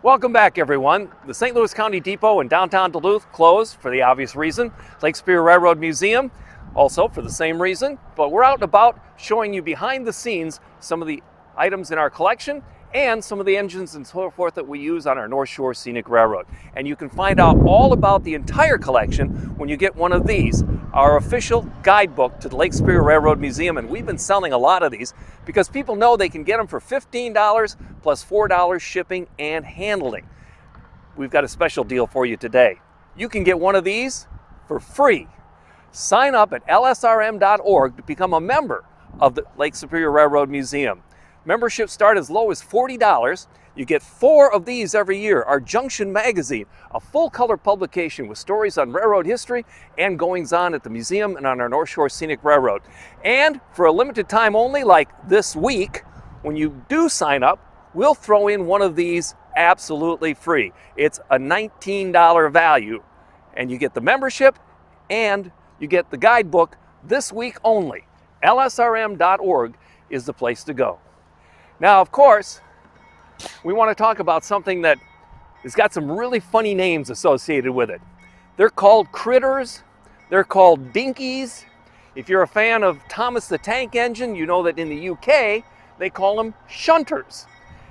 Welcome back, everyone. The St. Louis County Depot in downtown Duluth closed for the obvious reason. Lake Superior Railroad Museum also for the same reason. But we're out and about showing you behind the scenes some of the items in our collection and some of the engines and so forth that we use on our North Shore Scenic Railroad. And you can find out all about the entire collection when you get one of these, our official guidebook to the Lake Superior Railroad Museum. And we've been selling a lot of these because people know they can get them for $15 plus $4 shipping and handling. We've got a special deal for you today. You can get one of these for free. Sign up at lsrm.org to become a member of the Lake Superior Railroad Museum. Memberships start as low as $40. You get 4 of these every year. Our Junction magazine, a full-color publication with stories on railroad history and goings-on at the museum and on our North Shore Scenic Railroad. And for a limited time only, like this week, when you do sign up, we'll throw in one of these absolutely free. It's a $19 value, and you get the membership and you get the guidebook this week only. lsrm.org is the place to go. Now, of course, we want to talk about something that has got some really funny names associated with it. They're called critters. They're called dinkies. If you're a fan of Thomas the Tank Engine, you know that in the UK, they call them shunters.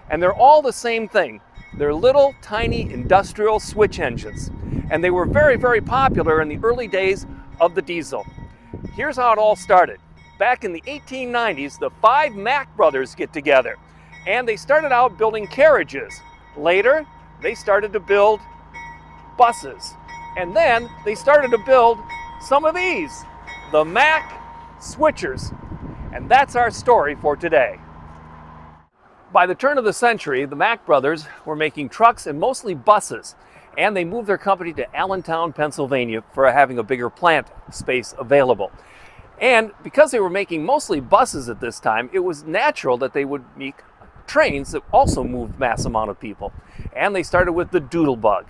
And they're all the same thing. They're little, tiny, industrial switch engines. And they were very, very popular in the early days of the diesel. Here's how it all started. Back in the 1890s, the 5 Mack brothers get together, and they started out building carriages. Later, they started to build buses. And then they started to build some of these, the Mack switchers. And that's our story for today. By the turn of the century, the Mack brothers were making trucks and mostly buses, and they moved their company to Allentown, Pennsylvania for having a bigger plant space available. And because they were making mostly buses at this time, it was natural that they would make trains that also moved mass amount of people. And they started with the Doodlebug.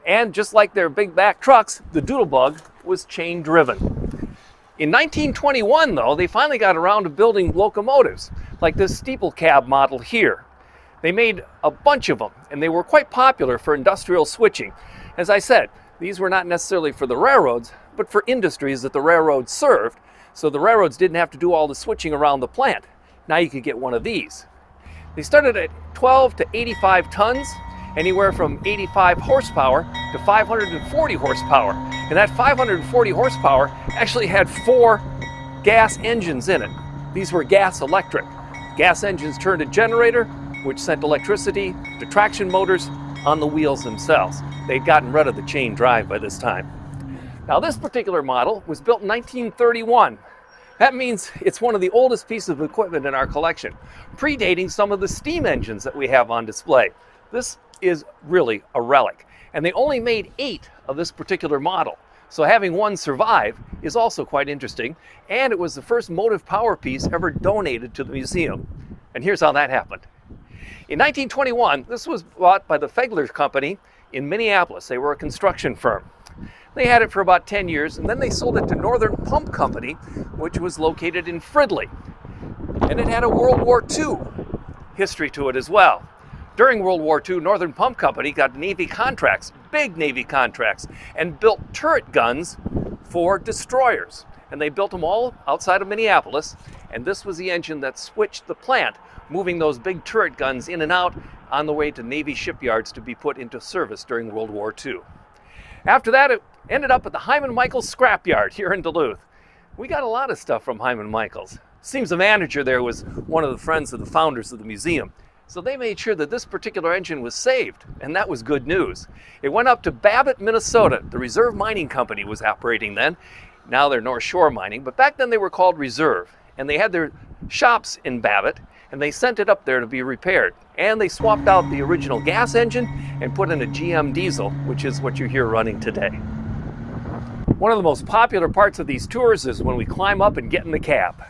And just like their big back trucks, the Doodlebug was chain driven. In 1921, though, they finally got around to building locomotives, like this steeple cab model here. They made a bunch of them, and they were quite popular for industrial switching. As I said, these were not necessarily for the railroads, but for industries that the railroads served, so the railroads didn't have to do all the switching around the plant. Now you could get one of these. They started at 12 to 85 tons, anywhere from 85 horsepower to 540 horsepower. And that 540 horsepower actually had 4 gas engines in it. These were gas electric. Gas engines turned a generator, which sent electricity to traction motors on the wheels themselves. They'd gotten rid of the chain drive by this time. Now, this particular model was built in 1931. That means it's one of the oldest pieces of equipment in our collection, predating some of the steam engines that we have on display. This is really a relic, and they only made 8 of this particular model. So having one survive is also quite interesting, and it was the first motive power piece ever donated to the museum. And here's how that happened. In 1921, this was bought by the Fegler Company in Minneapolis. They were a construction firm. They had it for about 10 years, and then they sold it to Northern Pump Company, which was located in Fridley. And it had a World War II history to it as well. During World War II, Northern Pump Company got Navy contracts, big Navy contracts, and built turret guns for destroyers. And they built them all outside of Minneapolis, and this was the engine that switched the plant, moving those big turret guns in and out on the way to Navy shipyards to be put into service during World War II. After that, it ended up at the Hyman Michaels scrapyard here in Duluth. We got a lot of stuff from Hyman Michaels. Seems the manager there was one of the friends of the founders of the museum. So they made sure that this particular engine was saved, and that was good news. It went up to Babbitt, Minnesota. The Reserve Mining Company was operating then. Now they're North Shore Mining, but back then they were called Reserve. And they had their shops in Babbitt, and they sent it up there to be repaired. And they swapped out the original gas engine and put in a GM diesel, which is what you're here running today. One of the most popular parts of these tours is when we climb up and get in the cab.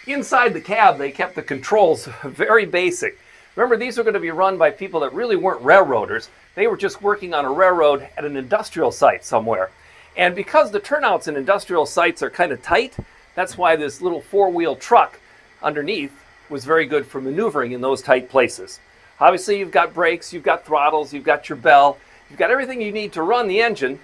Inside the cab, they kept the controls very basic. Remember, these were going to be run by people that really weren't railroaders. They were just working on a railroad at an industrial site somewhere. And because the turnouts in industrial sites are kind of tight, that's why this little 4-wheel truck underneath was very good for maneuvering in those tight places. Obviously, you've got brakes, you've got throttles, you've got your bell, you've got everything you need to run the engine.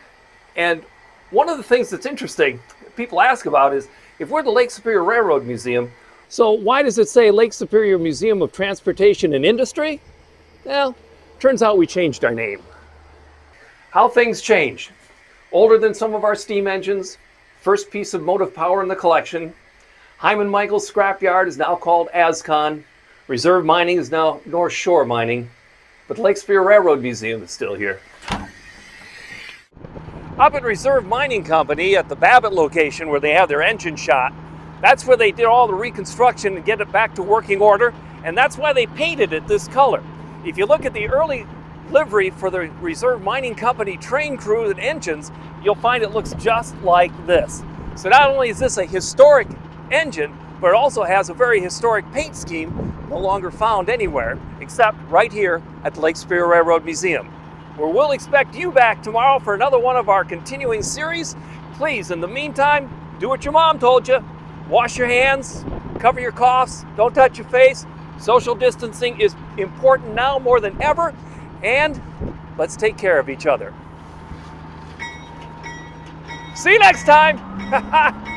And one of the things that's interesting, people ask about is, if we're the Lake Superior Railroad Museum, so why does it say Lake Superior Museum of Transportation and Industry? Well, turns out we changed our name. How things change. Older than some of our steam engines, first piece of motive power in the collection. Hyman Michael's scrapyard is now called Ascon. Reserve mining is now North Shore Mining. But the Lake Superior Railroad Museum is still here. Up at Reserve Mining Company at the Babbitt location where they have their engine shot, that's where they did all the reconstruction and get it back to working order, and that's why they painted it this color. If you look at the early livery for the Reserve Mining Company train crew and engines, you'll find it looks just like this. So not only is this a historic engine, but it also has a very historic paint scheme no longer found anywhere except right here at the Lake Superior Railroad Museum, where we'll expect you back tomorrow for another one of our continuing series. Please, in the meantime, do what your mom told you. Wash your hands, cover your coughs, don't touch your face. Social distancing is important now more than ever, and let's take care of each other. See you next time!